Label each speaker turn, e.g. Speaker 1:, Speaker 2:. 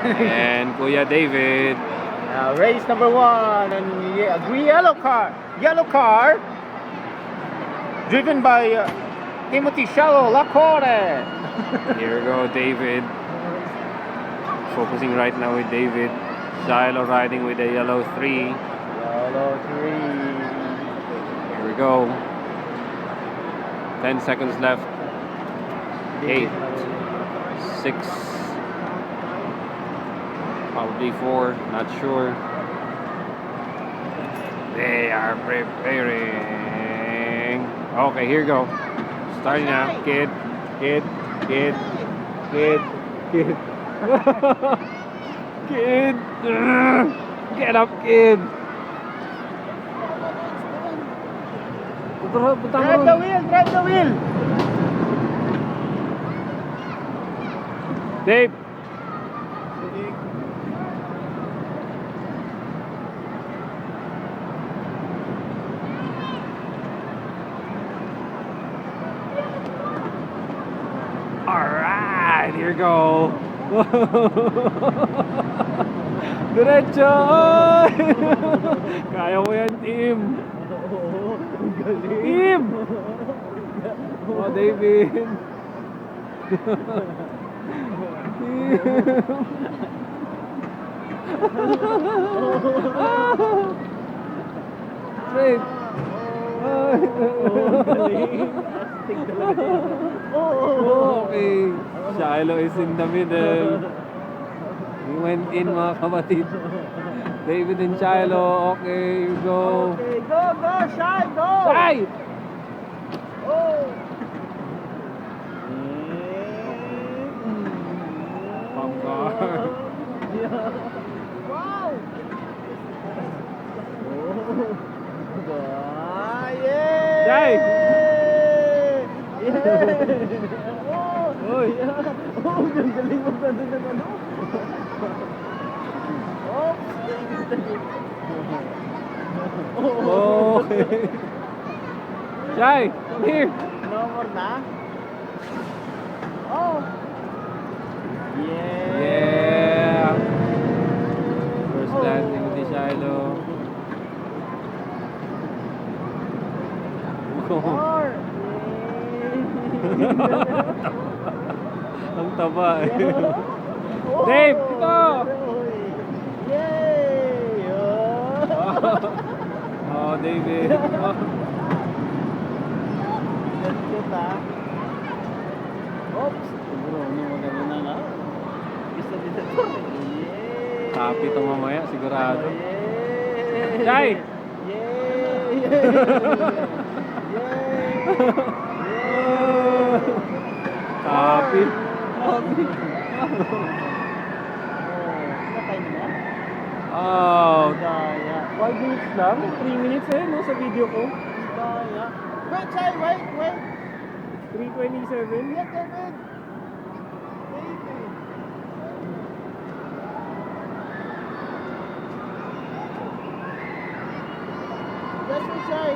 Speaker 1: and Kuya David.
Speaker 2: Race number 1 and yellow car driven by Timothy Shallow Lacore.
Speaker 1: Here we go, David. Focusing right now with David. Shiloh riding with the yellow 3.
Speaker 2: Yellow 3.
Speaker 1: Here we go. 10 seconds left. 8, 6, probably 4, not sure. They are preparing. Okay, here we go. Starting now. Kid. Kid. Get up, kid.
Speaker 2: Drive the wheel.
Speaker 1: Dave. Alright, here we go. Diretso! Kaya mo yan, team. Team! Oh, David. Straight. Okay. Shiloh is in the middle. We went in, mga kapatid. David and Shiloh. Okay, go.
Speaker 2: Okay, go, Shy, go!
Speaker 1: Shy!
Speaker 2: Oh!
Speaker 1: Pangkar.
Speaker 2: Wow! Yeah!
Speaker 1: Shy!
Speaker 2: Oh, yeah! Oh, ang galing mo na doon ng ano?
Speaker 1: Okay. Shy, come here.
Speaker 2: No more na? Oh! Yeah!
Speaker 1: Yeah. First landing ni Shiloh.
Speaker 2: More!
Speaker 1: Ang taba eh.
Speaker 2: Oh!
Speaker 1: Dave, ito!
Speaker 2: Yay!
Speaker 1: Oh, David.
Speaker 2: That's good, ah. Oops! Siguro, maganda na nga. Isa din ito. Yay!
Speaker 1: Happy ito mamaya, sigurado.
Speaker 2: Yay!
Speaker 1: Jai!
Speaker 2: Yay!
Speaker 1: Happy.
Speaker 2: Happy. Nakay mo na?
Speaker 1: Oh,
Speaker 2: Daya.
Speaker 1: 5 minutes lang? 3 minutes eh, no, sa video ko.
Speaker 2: Daya. Wait, Chai, wait.
Speaker 1: 3:27.
Speaker 2: Yes, David. Yes, Chai.